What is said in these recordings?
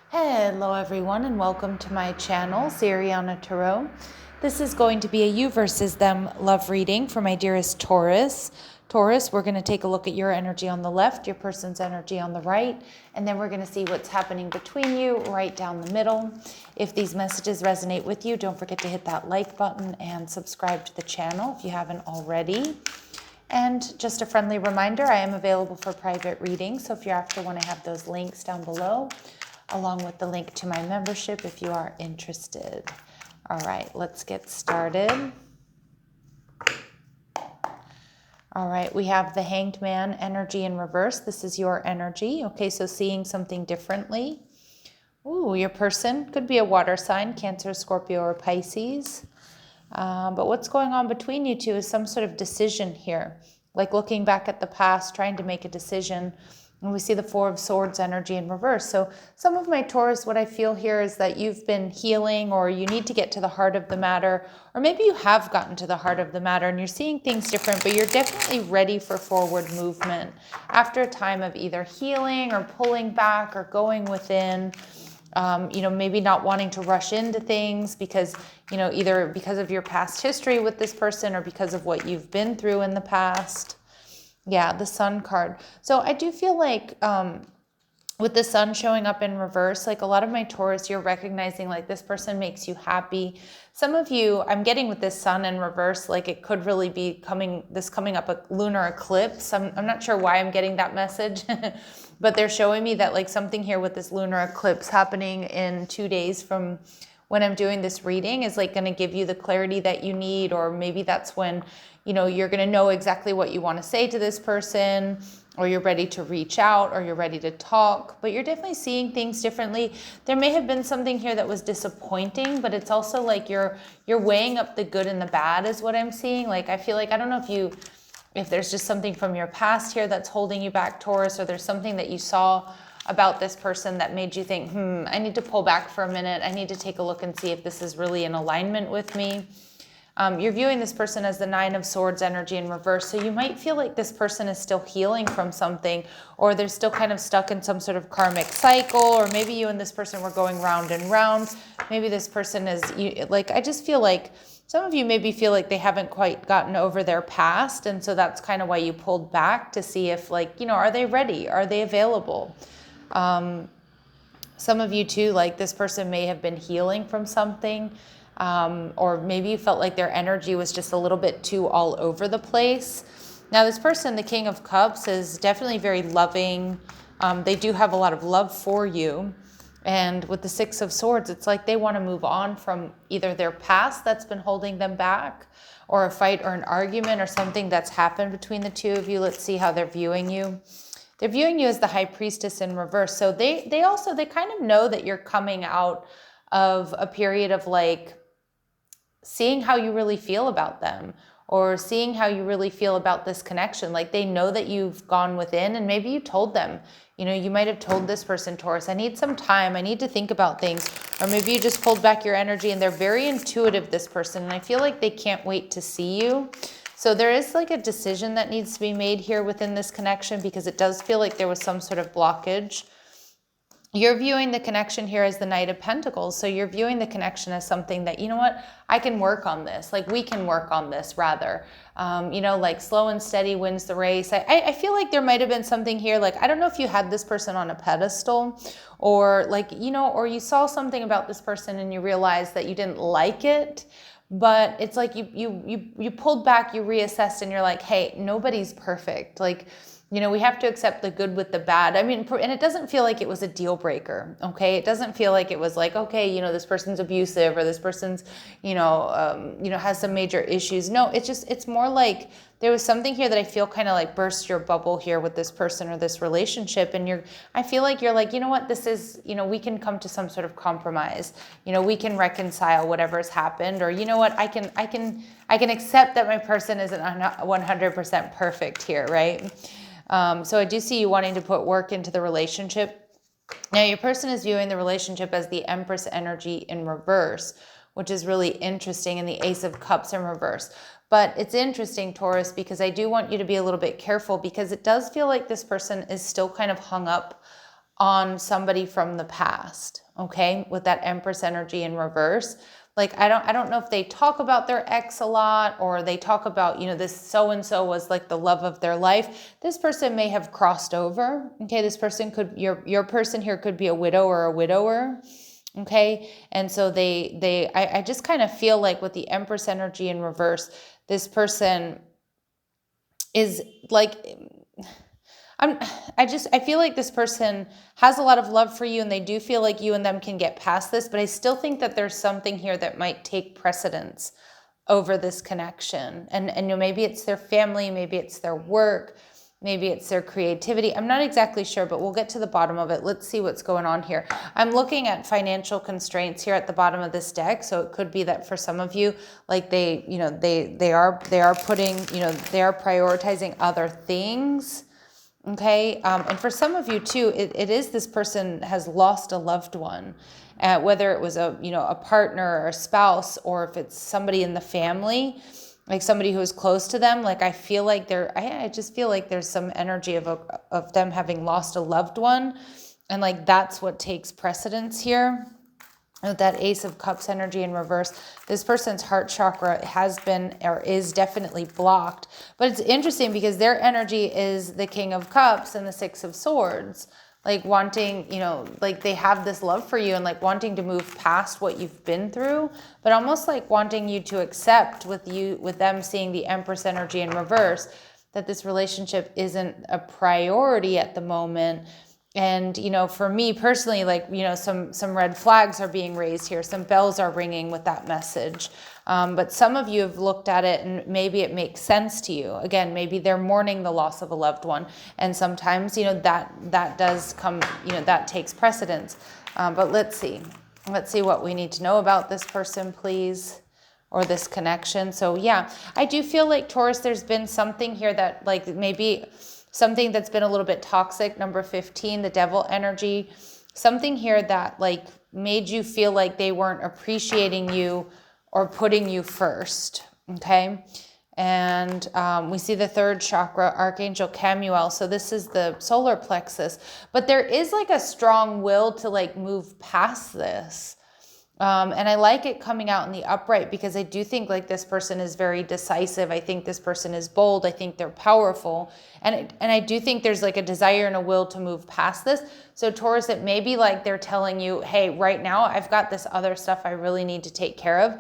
Hello everyone and welcome to my channel, Siriana Tarot. This is going to be a you versus them love reading for my dearest Taurus. Taurus, we're going to take a look at your energy on the left, your person's energy on the right, and then we're going to see what's happening between you right down the middle. If these messages resonate with you, don't forget to hit that like button and subscribe to the channel if you haven't already. And just a friendly reminder, I am available for private readings, so if you're after one, I have those links down below, along with the link to my membership if you are interested. All right, let's get started. All right, we have the Hanged Man energy in reverse. This is your energy. Okay, so seeing something differently. Ooh, your person could be a water sign, Cancer, Scorpio, or Pisces. But what's going on between you two is some sort of decision here, like looking back at the past, trying to make a decision. And we see the Four of Swords energy in reverse. So some of my Taurus, what I feel here is that you've been healing, or you need to get to the heart of the matter, or maybe you have gotten to the heart of the matter and you're seeing things different, but you're definitely ready for forward movement after a time of either healing or pulling back or going within. Maybe not wanting to rush into things because, either because of your past history with this person or because of what you've been through in the past. Yeah, the Sun card. So I do feel like with the Sun showing up in reverse, like a lot of my Taurus, you're recognizing like this person makes you happy. Some of you, I'm getting with this Sun in reverse, like it could really be coming up a lunar eclipse. I'm not sure why I'm getting that message, but they're showing me that like something here with this lunar eclipse happening in 2 days from when I'm doing this reading is like going to give you the clarity that you need, or maybe that's when, you're going to know exactly what you want to say to this person, or you're ready to reach out, or you're ready to talk, but you're definitely seeing things differently. There may have been something here that was disappointing, but it's also like you're weighing up the good and the bad is what I'm seeing. Like, I feel like, I don't know if there's just something from your past here that's holding you back, Taurus, or there's something that you saw about this person that made you think, I need to pull back for a minute. I need to take a look and see if this is really in alignment with me. You're viewing this person as the Nine of Swords energy in reverse. So you might feel like this person is still healing from something, or they're still kind of stuck in some sort of karmic cycle, or maybe you and this person were going round and round. Maybe this person is I just feel like some of you maybe feel like they haven't quite gotten over their past. And so that's kind of why you pulled back to see if are they ready? Are they available? Some of you too, like this person may have been healing from something. Or maybe you felt like their energy was just a little bit too all over the place. Now this person, the King of Cups, is definitely very loving. They do have a lot of love for you. And with the Six of Swords, it's like they want to move on from either their past that's been holding them back, or a fight or an argument or something that's happened between the two of you. Let's see how they're viewing you. They're viewing you as the High Priestess in reverse. So they kind of know that you're coming out of a period of like seeing how you really feel about them, or seeing how you really feel about this connection. Like they know that you've gone within, and maybe you told them, you might have told this person, Taurus, I need some time. I need to think about things. Or maybe you just pulled back your energy, and they're very intuitive, this person. And I feel like they can't wait to see you. So there is like a decision that needs to be made here within this connection, because it does feel like there was some sort of blockage. You're viewing the connection here as the Knight of Pentacles. So you're viewing the connection as something that, I can work on this. Like we can work on this rather. Like slow and steady wins the race. I feel like there might have been something here. Like, I don't know if you had this person on a pedestal, or or you saw something about this person and you realized that you didn't like it. But it's like you pulled back, you reassessed, and you're like, hey, nobody's perfect. Like, we have to accept the good with the bad. I mean, and it doesn't feel like it was a deal breaker, okay? It doesn't feel like it was like, okay, this person's abusive, or this person's, has some major issues. No, it's more like there was something here that I feel kind of like burst your bubble here with this person or this relationship. And I feel like you're like, this is, we can come to some sort of compromise. We can reconcile whatever's happened, or I can accept that my person isn't 100% perfect here, right? So I do see you wanting to put work into the relationship. Now your person is viewing the relationship as the Empress energy in reverse, which is really interesting, and the Ace of Cups in reverse. But it's interesting, Taurus, because I do want you to be a little bit careful, because it does feel like this person is still kind of hung up on somebody from the past, okay, with that Empress energy in reverse. Like, I don't know if they talk about their ex a lot, or they talk about, you know, this so-and-so was like the love of their life. This person may have crossed over, okay? This person could, your person here could be a widow or a widower, okay? And so I just kind of feel like with the Empress energy in reverse, this person is like, I feel like this person has a lot of love for you, and they do feel like you and them can get past this, but I still think that there's something here that might take precedence over this connection. And you know, maybe it's their family, maybe it's their work, maybe it's their creativity. I'm not exactly sure, but we'll get to the bottom of it. Let's see what's going on here. I'm looking at financial constraints here at the bottom of this deck. So it could be that for some of you, like they are putting, you know, they are prioritizing other things. Okay. And for some of you too, it is this person has lost a loved one, whether it was a partner or a spouse, or if it's somebody in the family, like somebody who is close to them. Like I feel like I just feel like there's some energy of them having lost a loved one. And like, that's what takes precedence here. With that Ace of Cups energy in reverse, this person's heart chakra has been, or is definitely blocked. But it's interesting because their energy is the King of Cups and the Six of Swords. Like wanting, you know, like they have this love for you and like wanting to move past what you've been through, but almost like wanting you to accept with them seeing the Empress energy in reverse, that this relationship isn't a priority at the moment. And, you know, for me personally, like, you know, some red flags are being raised here. Some bells are ringing with that message. But some of you have looked at it and maybe it makes sense to you. Again, maybe they're mourning the loss of a loved one. And sometimes, you know, that does come, you know, that takes precedence. But let's see what we need to know about this person, please, or this connection. So yeah, I do feel like, Taurus, there's been something here that like maybe something that's been a little bit toxic. Number 15, the Devil energy, something here that like made you feel like they weren't appreciating you or putting you first. Okay. And we see the third chakra, Archangel Chamuel. So this is the solar plexus, but there is like a strong will to like move past this. And I like it coming out in the upright because I do think like this person is very decisive. I think this person is bold. I think they're powerful. And I do think there's like a desire and a will to move past this. So Taurus, it may be like they're telling you, hey, right now I've got this other stuff I really need to take care of,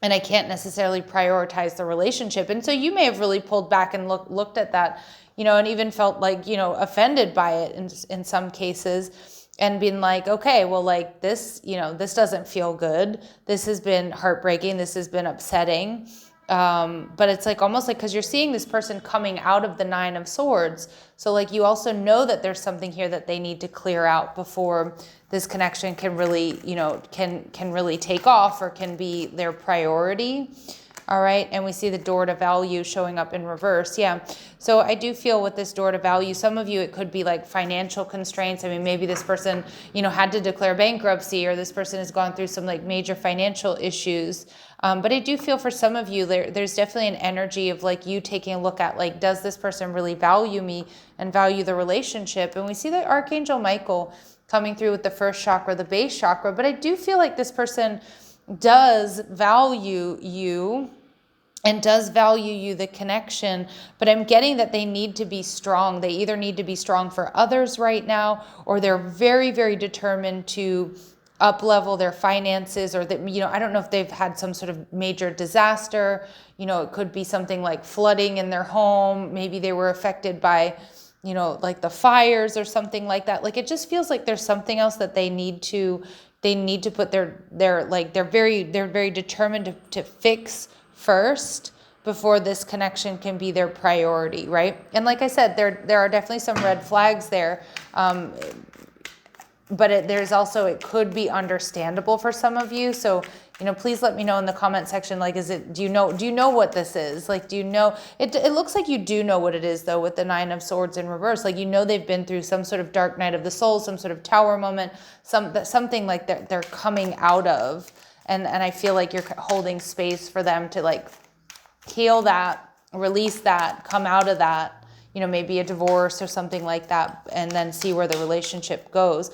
and I can't necessarily prioritize the relationship. And so you may have really pulled back and looked at that, you know, and even felt like, you know, offended by it in some cases. And being like, okay, well, like this, you know, this doesn't feel good. This has been heartbreaking. This has been upsetting. But it's like almost like, because you're seeing this person coming out of the Nine of Swords. So like you also know that there's something here that they need to clear out before this connection can really, you know, can really take off or can be their priority. All right. And we see the door to value showing up in reverse. Yeah. So I do feel with this door to value, some of you, it could be like financial constraints. I mean, maybe this person, you know, had to declare bankruptcy, or this person has gone through some like major financial issues. But I do feel for some of you, there's definitely an energy of like you taking a look at like, does this person really value me and value the relationship? And we see that Archangel Michael coming through with the first chakra, the base chakra. But I do feel like this person does value you and does value you, the connection, but I'm getting that they need to be strong. They either need to be strong for others right now, or they're very, very determined to up-level their finances, or that, you know, I don't know if they've had some sort of major disaster. You know, it could be something like flooding in their home. Maybe they were affected by, you know, like the fires or something like that. Like, it just feels like there's something else that they need to put they're very determined to fix first before this connection can be their priority, right? And like I said, there are definitely some red flags there, but there's also, it could be understandable for some of you. So, you know, please let me know in the comment section, like, do you know what this is? Like, do you know, it looks like you do know what it is though, with the Nine of Swords in reverse. Like, you know, they've been through some sort of dark night of the soul, some sort of tower moment, something like they're coming out of. And I feel like you're holding space for them to like heal that, release that, come out of that, maybe a divorce or something like that, and then see where the relationship goes.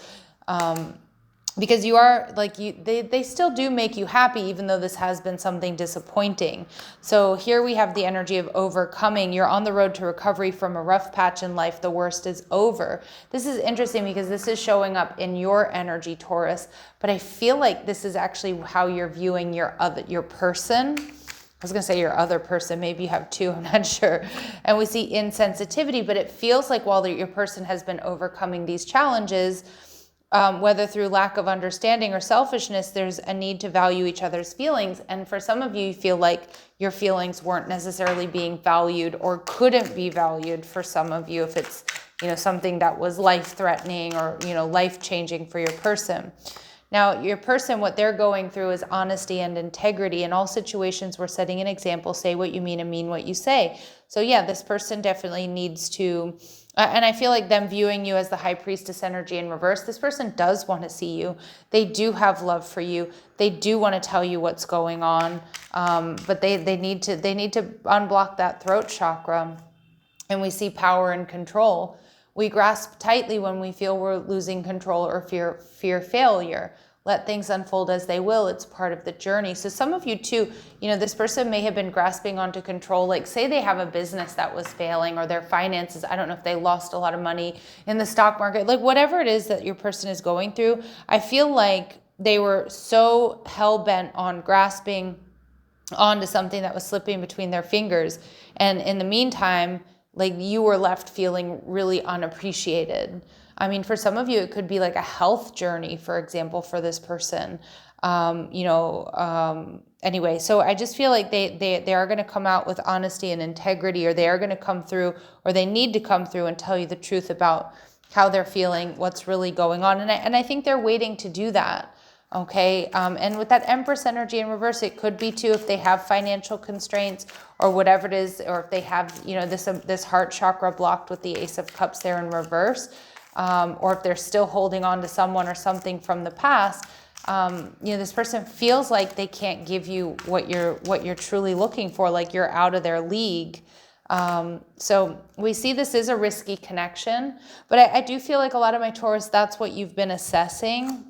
Because you are like they still do make you happy, even though this has been something disappointing. So here we have the energy of overcoming. You're on the road to recovery from a rough patch in life. The worst is over. This is interesting because this is showing up in your energy, Taurus, but I feel like this is actually how you're viewing your person. I was going to say your other person, maybe you have two, I'm not sure. And we see insensitivity, but it feels like while your person has been overcoming these challenges, whether through lack of understanding or selfishness, there's a need to value each other's feelings. And for some of you, you feel like your feelings weren't necessarily being valued or couldn't be valued for some of you if it's, something that was life-threatening or, life-changing for your person. Now, your person, what they're going through is honesty and integrity. In all situations, we're setting an example. Say what you mean and mean what you say. So yeah, this person definitely needs to, and I feel like them viewing you as the high priestess energy in reverse, this person does want to see you. They do have love for you. They do want to tell you what's going on, but they need to unblock that throat chakra. And we see power and control. We grasp tightly when we feel we're losing control or fear failure. Let things unfold as they will. It's part of the journey. So some of you too, this person may have been grasping onto control. Like say they have a business that was failing or their finances. I don't know if they lost a lot of money in the stock market, like whatever it is that your person is going through. I feel like they were so hell-bent on grasping onto something that was slipping between their fingers. And in the meantime, like you were left feeling really unappreciated. I mean, for some of you, it could be like a health journey, for example, for this person. Anyway, so I just feel like they are going to come out with honesty and integrity, or they are going to come through, or they need to come through and tell you the truth about how they're feeling, what's really going on. And I think they're waiting to do that. Okay. And with that Empress energy in reverse, it could be too, if they have financial constraints or whatever it is, or if they have, this heart chakra blocked with the Ace of Cups there in reverse, or if they're still holding on to someone or something from the past, this person feels like they can't give you what you're truly looking for, like you're out of their league. So we see this is a risky connection, but I do feel like a lot of my Taurus, that's what you've been assessing.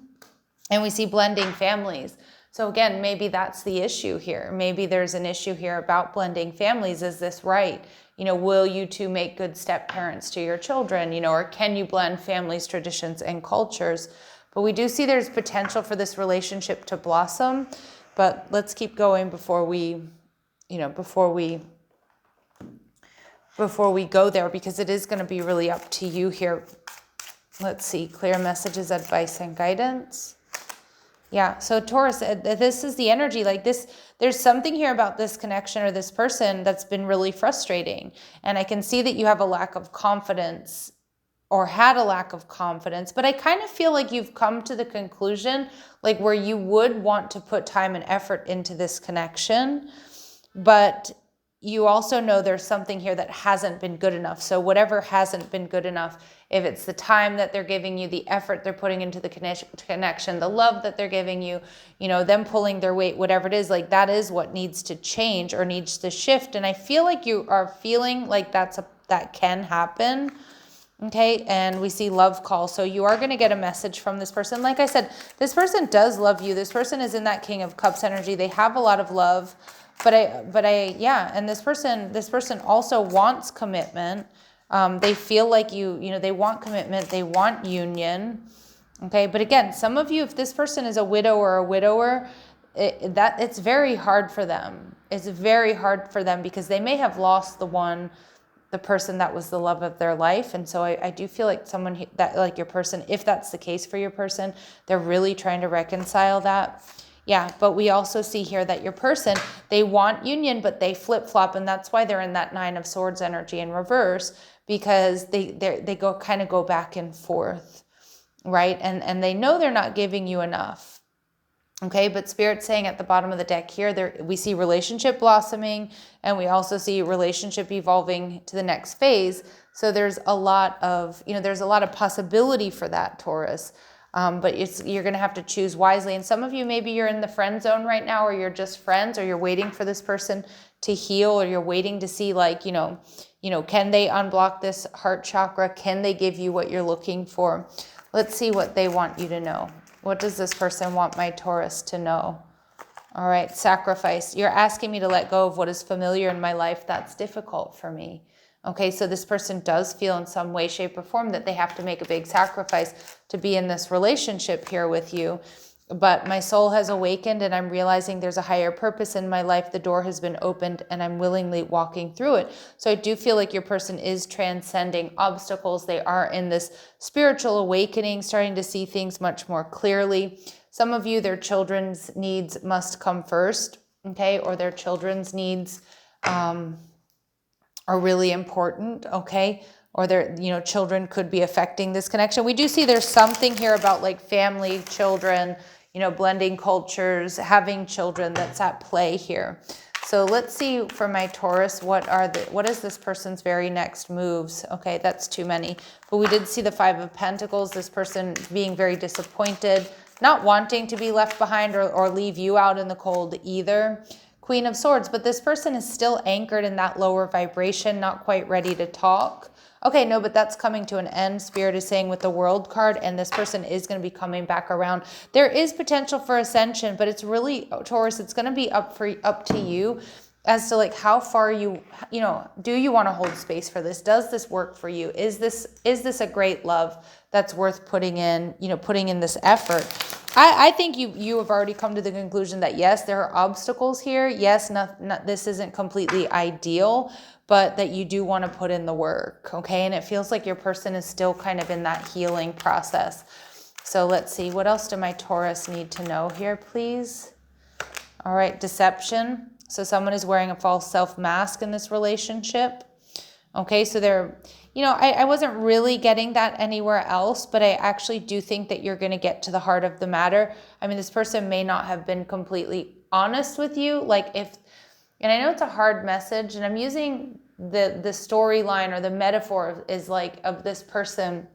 And we see blending families. So again, maybe that's the issue here. Maybe there's an issue here about blending families. Is this right? Will you two make good step parents to your children? Or can you blend families, traditions, and cultures? But we do see there's potential for this relationship to blossom. But let's keep going before we go there, because it is going to be really up to you here. Let's see, clear messages, advice, and guidance. Yeah, so Taurus, this is the energy like this. There's something here about this connection or this person that's been really frustrating. And I can see that you have a lack of confidence or had a lack of confidence, but I kind of feel like you've come to the conclusion, like where you would want to put time and effort into this connection, but you also know there's something here that hasn't been good enough. So whatever hasn't been good enough, if it's the time that they're giving you, the effort they're putting into the connection, the love that they're giving you, them pulling their weight, whatever it is, like that is what needs to change or needs to shift. And I feel like you are feeling like that can happen. Okay, and we see love call. So you are going to get a message from this person. Like I said, this person does love you. This person is in that King of Cups energy. They have a lot of love. And this person also wants commitment. They feel like they want commitment. They want union. Okay. But again, some of you, if this person is a widow or a widower, it's very hard for them. It's very hard for them because they may have lost the person that was the love of their life. And so I do feel like someone that, like your person, if that's the case for your person, they're really trying to reconcile that. Yeah, but we also see here that your person, they want union, but they flip-flop, and that's why they're in that Nine of Swords energy in reverse, because they go back and forth, right? And they know they're not giving you enough. Okay, but Spirit's saying at the bottom of the deck here, we see relationship blossoming, and we also see relationship evolving to the next phase. So there's a lot of possibility for that, Taurus. But you're going to have to choose wisely. And some of you, maybe you're in the friend zone right now, or you're just friends, or you're waiting for this person to heal, or you're waiting to see, like, can they unblock this heart chakra? Can they give you what you're looking for? Let's see what they want you to know. What does this person want my Taurus to know? All right, sacrifice. You're asking me to let go of what is familiar in my life that's difficult for me. Okay, so this person does feel in some way, shape, or form that they have to make a big sacrifice to be in this relationship here with you. But my soul has awakened, and I'm realizing there's a higher purpose in my life. The door has been opened, and I'm willingly walking through it. So I do feel like your person is transcending obstacles. They are in this spiritual awakening, starting to see things much more clearly. Some of you, their children's needs must come first, okay? Or their children's needs are really important, okay? Or their, children could be affecting this connection. We do see there's something here about like family, children, blending cultures, having children that's at play here. So let's see for my Taurus, what is this person's very next moves? Okay, that's too many. But we did see the Five of Pentacles, this person being very disappointed, not wanting to be left behind or leave you out in the cold either. Queen of Swords, but this person is still anchored in that lower vibration, not quite ready to talk. Okay, no, but that's coming to an end. Spirit is saying with the World card, and this person is going to be coming back around. There is potential for ascension, but it's really, Taurus, it's going to be up to you as to like how far do you want to hold space for this? Does this work for you? Is this a great love that's worth putting in this effort? I think you have already come to the conclusion that yes, there are obstacles here. Yes, this isn't completely ideal, but that you do want to put in the work, okay? And it feels like your person is still kind of in that healing process. So let's see, what else do my Taurus need to know here, please? All right, deception. So someone is wearing a false self mask in this relationship. Okay, so they're, I wasn't really getting that anywhere else, but I actually do think that you're going to get to the heart of the matter. I mean, this person may not have been completely honest with you. And I know it's a hard message, and I'm using the storyline or the metaphor is like of this person,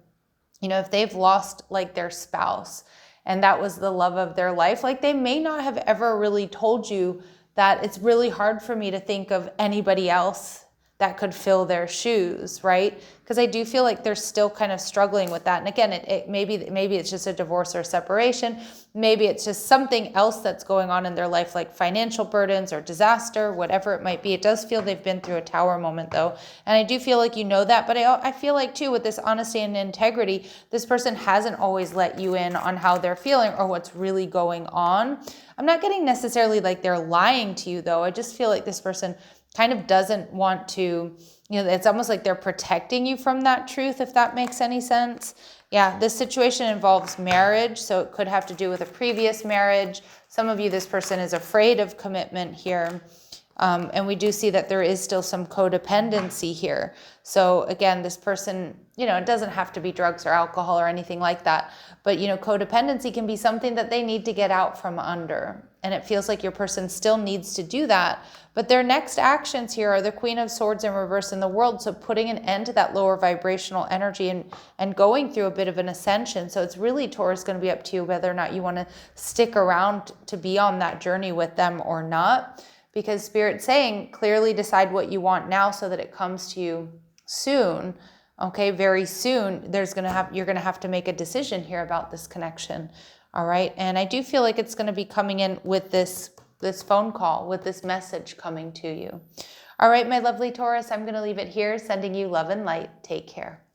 if they've lost like their spouse and that was the love of their life, like they may not have ever really told you that it's really hard for me to think of anybody else that could fill their shoes, right? Because I do feel like they're still kind of struggling with that. And again, maybe it's just a divorce or separation. Maybe it's just something else that's going on in their life, like financial burdens or disaster, whatever it might be. It does feel they've been through a tower moment though. And I do feel like that, but I feel like too, with this honesty and integrity, this person hasn't always let you in on how they're feeling or what's really going on. I'm not getting necessarily like they're lying to you though. I just feel like this person kind of doesn't want to, it's almost like they're protecting you from that truth, if that makes any sense. Yeah, this situation involves marriage, so it could have to do with a previous marriage. Some of you, this person is afraid of commitment here. And we do see that there is still some codependency here. So again, this person, it doesn't have to be drugs or alcohol or anything like that. But, codependency can be something that they need to get out from under. And it feels like your person still needs to do that. But their next actions here are the Queen of Swords in reverse in the World. So putting an end to that lower vibrational energy and going through a bit of an ascension. So it's really, Taurus, going to be up to you whether or not you want to stick around to be on that journey with them or not. Because Spirit's saying, clearly decide what you want now so that it comes to you soon. Okay, very soon, you're going to have to make a decision here about this connection. All right, and I do feel like it's going to be coming in with this phone call, with this message coming to you. All right, my lovely Taurus, I'm going to leave it here, sending you love and light. Take care.